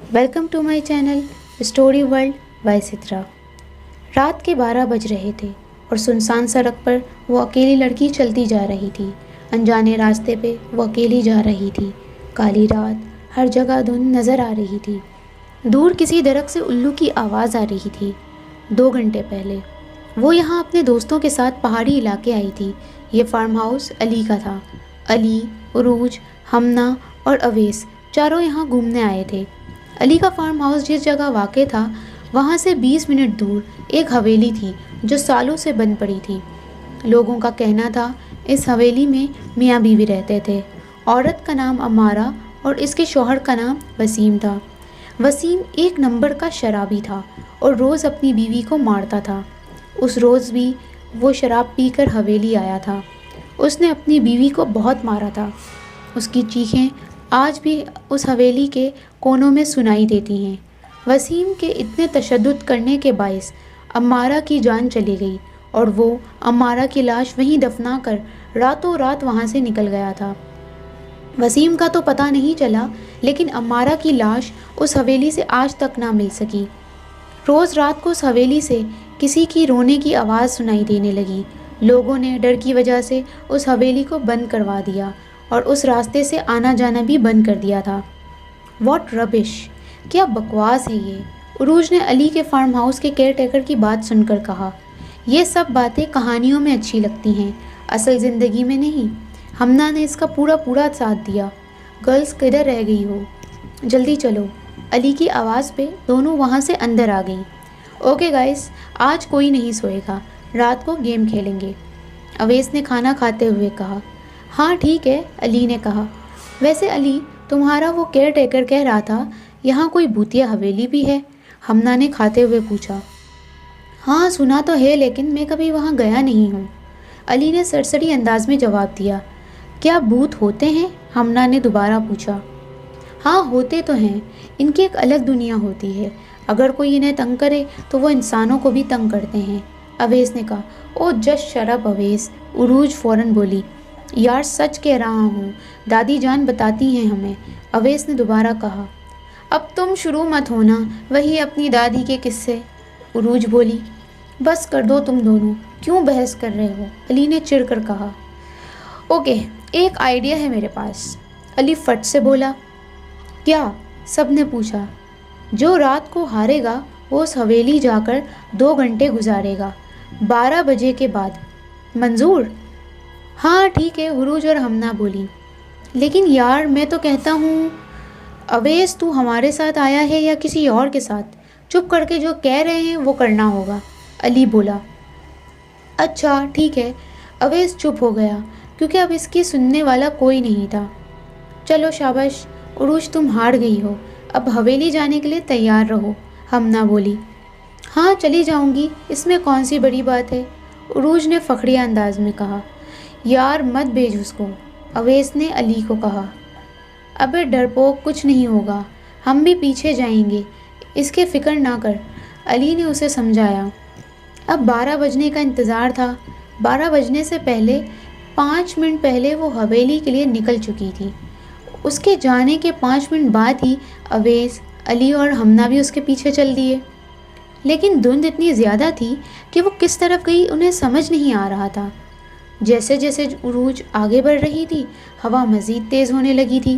Welcome to my channel story world by Sitra. रात के 12 बज रहे थे और सुनसान सड़क पर वो अकेली लड़की चलती जा रही थी। अनजाने रास्ते पे वो अकेली जा रही थी। काली रात, हर जगह धुंध नज़र आ रही थी। दूर किसी दरख्त से उल्लू की आवाज़ आ रही थी। 2 घंटे पहले वो यहाँ अपने दोस्तों के साथ पहाड़ी इलाके आई थी। ये फार्म हाउस अली का था। अली, उरूज, हमना और अवेस चारों यहाँ घूमने आए थे। अली का फार्म हाउस जिस जगह वाक़ था वहाँ से 20 मिनट दूर एक हवेली थी जो सालों से बंद पड़ी थी। लोगों का कहना था इस हवेली में मियाँ बीवी रहते थे। औरत का नाम अमारा और इसके शौहर का नाम वसीम था। वसीम एक नंबर का शराबी था और रोज़ अपनी बीवी को मारता था। उस रोज़ भी वो शराब पीकर हवेली आया था। उसने अपनी बीवी को बहुत मारा था। उसकी चीखें आज भी उस हवेली के कोनों में सुनाई देती हैं। वसीम के इतने तशद्दुद करने के बायस अम्मारा की जान चली गई और वो अम्मारा की लाश वहीं दफना कर रातों रात वहाँ से निकल गया था। वसीम का तो पता नहीं चला, लेकिन अम्मारा की लाश उस हवेली से आज तक ना मिल सकी। रोज़ रात को उस हवेली से किसी की रोने की आवाज़ सुनाई देने लगी। लोगों ने डर की वजह से उस हवेली को बंद करवा दिया और उस रास्ते से आना जाना भी बंद कर दिया था। वॉट रबिश, क्या बकवास है ये। उरूज ने अली के फार्म हाउस के केयर टेकर की बात सुनकर कहा, ये सब बातें कहानियों में अच्छी लगती हैं, असल ज़िंदगी में नहीं। हमना ने इसका पूरा साथ दिया। गर्ल्स किधर रह गई हो, जल्दी चलो। अली की आवाज़ पे दोनों वहाँ से अंदर आ गईं। ओके गाइस, आज कोई नहीं सोएगा, रात को गेम खेलेंगे, अवेस ने खाना खाते हुए कहा। हाँ ठीक है, अली ने कहा। वैसे अली, तुम्हारा वो केयर टेकर कह रहा था यहाँ कोई भूतिया हवेली भी है, हमना ने खाते हुए पूछा। हाँ सुना तो है, लेकिन मैं कभी वहाँ गया नहीं हूँ, अली ने सरसरी अंदाज में जवाब दिया। क्या भूत होते हैं, हमना ने दोबारा पूछा। हाँ होते तो हैं, इनकी एक अलग दुनिया होती है। अगर कोई इन्हें तंग करे तो वो इंसानों को भी तंग करते हैं, अवेस ने कहा। ओ जस्ट शट अप अवेस, उरूज फ़ौरन बोली। यार सच कह रहा हूँ, दादी जान बताती हैं हमें, अवेस ने दोबारा कहा। अब तुम शुरू मत होना वही अपनी दादी के किस्से, उरूज बोली। बस कर दो तुम दोनों, क्यों बहस कर रहे हो, अली ने चिढ़कर कहा। ओके, एक आइडिया है मेरे पास, अली फट से बोला। क्या, सब ने पूछा। जो रात को हारेगा वो उस हवेली जाकर 2 घंटे गुजारेगा, 12 बजे के बाद। मंजूर? हाँ ठीक है, उरूज और हमना बोली। लेकिन यार मैं तो कहता हूँ, अवेस तू हमारे साथ आया है या किसी और के साथ? चुप करके जो कह रहे हैं वो करना होगा, अली बोला। अच्छा ठीक है, अवेस चुप हो गया क्योंकि अब इसकी सुनने वाला कोई नहीं था। चलो शाबाश, उरूज तुम हार गई हो, अब हवेली जाने के लिए तैयार रहो, हमना बोली। हाँ चली जाऊंगी, इसमें कौन सी बड़ी बात है, उरूज ने फखरिया अंदाज में कहा। यार मत भेज उसको, अवेस ने अली को कहा। अबे डरपोक, कुछ नहीं होगा, हम भी पीछे जाएंगे, इसके फिक्र ना कर, अली ने उसे समझाया। अब 12 बजने का इंतज़ार था। 12 बजने से पहले 5 मिनट पहले वो हवेली के लिए निकल चुकी थी। उसके जाने के 5 मिनट बाद ही अवेस, अली और हमना भी उसके पीछे चल दिए। लेकिन धुंध इतनी ज़्यादा थी कि वो किस तरफ गई उन्हें समझ नहीं आ रहा था। जैसे जैसे उरूज आगे बढ़ रही थी, हवा मज़ीद तेज़ होने लगी थी।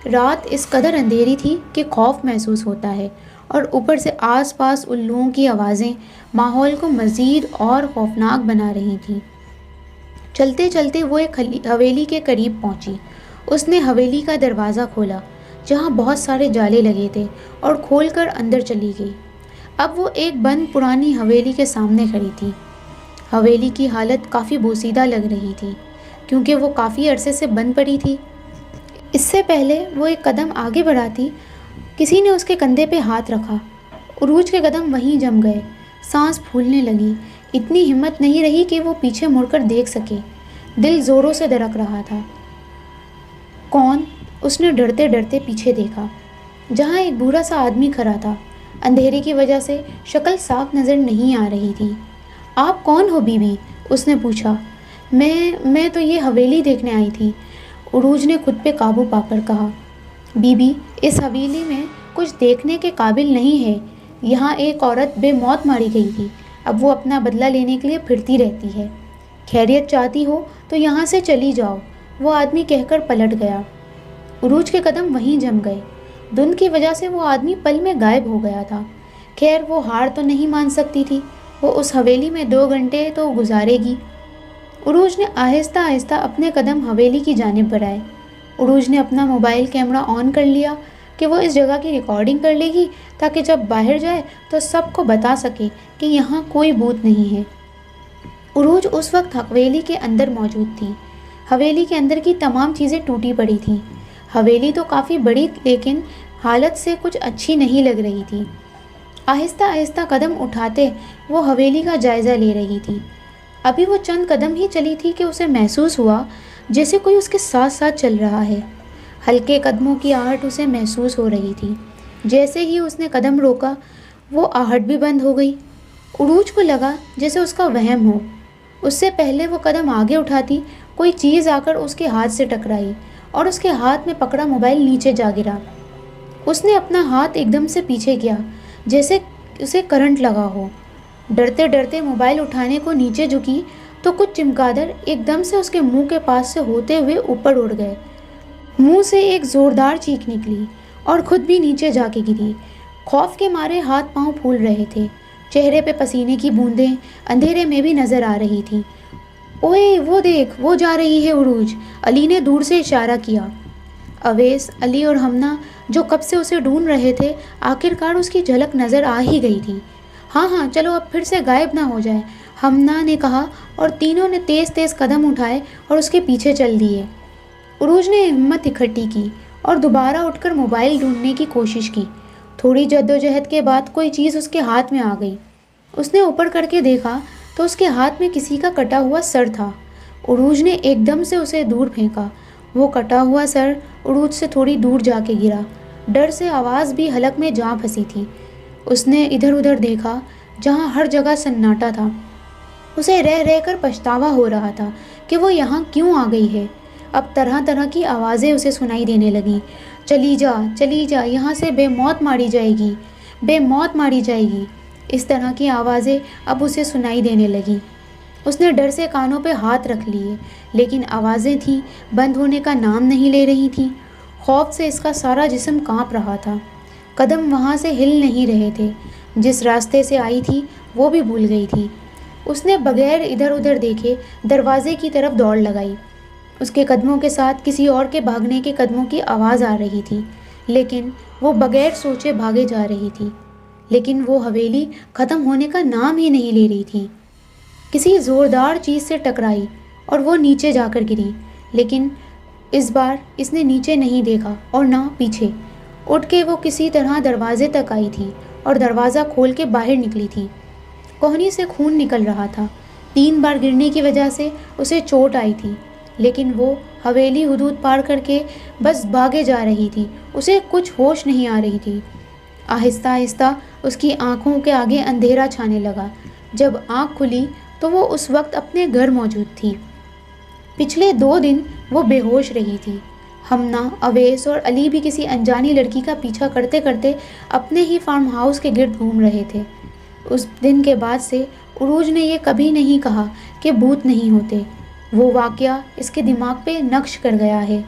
रात इस कदर अंधेरी थी कि खौफ महसूस होता है, और ऊपर से आसपास उल्लुओं की आवाज़ें माहौल को मज़ीद और खौफनाक बना रही थीं। चलते चलते वो एक हवेली के करीब पहुंची। उसने हवेली का दरवाज़ा खोला जहां बहुत सारे जाले लगे थे और खोलकर अंदर चली गई। अब वो एक बंद पुरानी हवेली के सामने खड़ी थी। हवेली की हालत काफ़ी बोसीदा लग रही थी क्योंकि वो काफ़ी अरसे से बंद पड़ी थी। इससे पहले वो एक कदम आगे बढ़ाती, किसी ने उसके कंधे पे हाथ रखा। उरूज के कदम वहीं जम गए, सांस फूलने लगी। इतनी हिम्मत नहीं रही कि वो पीछे मुड़कर देख सके। दिल ज़ोरों से धड़क रहा था। कौन? उसने डरते डरते पीछे देखा, जहाँ एक बूढ़ा सा आदमी खड़ा था। अंधेरे की वजह से शक्ल साफ नज़र नहीं आ रही थी। आप कौन हो बीबी? उसने पूछा। मैं तो ये हवेली देखने आई थी, उरूज ने खुद पे काबू पाकर कहा। बीबी, इस हवेली में کچھ دیکھنے کے قابل نہیں ہے۔ یہاں ایک عورت بے موت ماری گئی تھی، اب وہ اپنا بدلہ لینے کے لیے پھرتی رہتی ہے۔ خیریت چاہتی ہو تو یہاں سے چلی جاؤ، وہ آدمی کہہ کر پلٹ گیا۔ عروج کے قدم وہیں جم گئے۔ دھند کی وجہ سے وہ آدمی پل میں غائب ہو گیا تھا۔ خیر وہ ہار تو نہیں مان سکتی تھی، وہ اس حویلی میں 2 گھنٹے تو گزارے گی۔ عروج نے آہستہ آہستہ اپنے قدم حویلی کی جانب بڑھائے۔ عروج نے اپنا موبائل کیمرہ آن کر لیا کہ وہ اس جگہ کی ریکارڈنگ کر لے گی تاکہ جب باہر جائے تو سب کو بتا سکے کہ یہاں کوئی بھوت نہیں ہے۔ عروج اس وقت حویلی کے اندر موجود تھی۔ حویلی کے اندر کی تمام چیزیں ٹوٹی پڑی تھیں۔ حویلی تو کافی بڑی لیکن حالت سے کچھ اچھی نہیں لگ رہی تھی۔ آہستہ آہستہ قدم اٹھاتے وہ حویلی کا جائزہ لے رہی تھی۔ ابھی وہ چند قدم ہی چلی تھی کہ اسے محسوس ہوا جیسے کوئی اس کے ساتھ ساتھ چل رہا ہے۔ ہلکے قدموں کی آہٹ اسے محسوس ہو رہی تھی۔ جیسے ہی اس نے قدم روکا وہ آہٹ بھی بند ہو گئی۔ عروج کو لگا جیسے اس کا وہم ہو۔ اس سے پہلے وہ قدم آگے اٹھاتی کوئی چیز آ کر اس کے ہاتھ سے ٹکرائی اور اس کے ہاتھ میں پکڑا موبائل نیچے جا گرا۔ اس نے اپنا ہاتھ ایک دم سے پیچھے کیا جیسے اسے کرنٹ لگا ہو۔ ڈرتے ڈرتے موبائل اٹھانے کو نیچے جھکی تو کچھ چمگادڑ ایک دم سے اس کے منہ کے پاس سے ہوتے ہوئے اوپر اڑ گئے۔ منہ سے ایک زوردار چیخ نکلی اور خود بھی نیچے جا کے گری۔ خوف کے مارے ہاتھ پاؤں پھول رہے تھے، چہرے پہ پسینے کی بوندیں اندھیرے میں بھی نظر آ رہی تھیں۔ اوئے وہ دیکھ، وہ جا رہی ہے عروج، علی نے دور سے اشارہ کیا۔ اویس، علی اور ہمنا جو کب سے اسے ڈھونڈ رہے تھے آخرکار اس کی جھلک نظر آ ہی گئی تھی۔ ہاں ہاں چلو اب پھر سے غائب نہ ہو جائے، ہمنا نے کہا اور تینوں نے تیز تیز قدم اٹھائے اور اس کے پیچھے چل دیے۔ عروج نے ہمت اکٹھی کی اور دوبارہ اٹھ کر موبائل ڈھونڈنے کی کوشش کی۔ تھوڑی جدوجہد کے بعد کوئی چیز اس کے ہاتھ میں آ گئی۔ اس نے اوپر کر کے دیکھا تو اس کے ہاتھ میں کسی کا کٹا ہوا سر تھا۔ عروج نے ایک دم سے اسے دور پھینکا۔ وہ کٹا ہوا سر عروج سے تھوڑی دور جا کے گرا۔ ڈر سے آواز بھی حلق میں جا پھنسی تھی۔ اس نے ادھر ادھر دیکھا جہاں ہر جگہ سناٹا تھا۔ اسے رہ رہ کر پچھتاوا ہو رہا تھا کہ وہ یہاں کیوں آ گئی ہے۔ اب طرح طرح کی آوازیں اسے سنائی دینے لگیں۔ چلی جا، یہاں سے بے موت ماری جائے گی، بے موت ماری جائے گی۔ اس طرح کی آوازیں اب اسے سنائی دینے لگیں۔ اس نے ڈر سے کانوں پہ ہاتھ رکھ لیے، لیکن آوازیں تھیں بند ہونے کا نام نہیں لے رہی تھیں۔ خوف سے اس کا سارا جسم کانپ رہا تھا۔ قدم وہاں سے ہل نہیں رہے تھے۔ جس راستے سے آئی تھی وہ بھی بھول گئی تھی۔ اس نے بغیر ادھر ادھر دیکھے دروازے کی طرف دوڑ لگائی۔ اس کے قدموں کے ساتھ کسی اور کے بھاگنے کے قدموں کی آواز آ رہی تھی، لیکن وہ بغیر سوچے بھاگے جا رہی تھی۔ لیکن وہ حویلی ختم ہونے کا نام ہی نہیں لے رہی تھی۔ کسی زوردار چیز سے ٹکرائی اور وہ نیچے جا کر گری، لیکن اس بار اس نے نیچے نہیں دیکھا اور نہ پیچھے۔ اٹھ کے وہ کسی طرح دروازے تک آئی تھی اور دروازہ کھول کے باہر نکلی تھی۔ کوہنی سے خون نکل رہا تھا۔ 3 بار گرنے کی وجہ سے اسے چوٹ آئی تھی، لیکن وہ حویلی حدود پار کر کے بس بھاگے جا رہی تھی۔ اسے کچھ ہوش نہیں آ رہی تھی۔ آہستہ آہستہ اس کی آنکھوں کے آگے اندھیرا چھانے لگا۔ جب آنکھ کھلی تو وہ اس وقت اپنے گھر موجود تھی۔ پچھلے 2 دن وہ بے ہوش رہی تھی۔ ہمنا، اویس اور علی بھی کسی انجانی لڑکی کا پیچھا کرتے کرتے اپنے ہی فارم ہاؤس کے گرد گھوم رہے تھے۔ اس دن کے بعد سے عروج نے یہ کبھی نہیں کہا کہ بھوت نہیں ہوتے۔ وہ واقعہ اس کے دماغ پہ نقش کر گیا ہے۔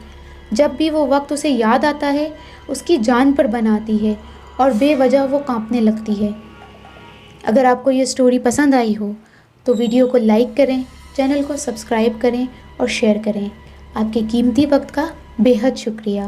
جب بھی وہ وقت اسے یاد آتا ہے اس کی جان پر بناتی ہے اور بے وجہ وہ کانپنے لگتی ہے۔ اگر آپ کو یہ سٹوری پسند آئی ہو تو ویڈیو کو لائک کریں، چینل کو سبسکرائب کریں اور شیئر کریں۔ آپ کے قیمتی وقت کا بے حد شکریہ۔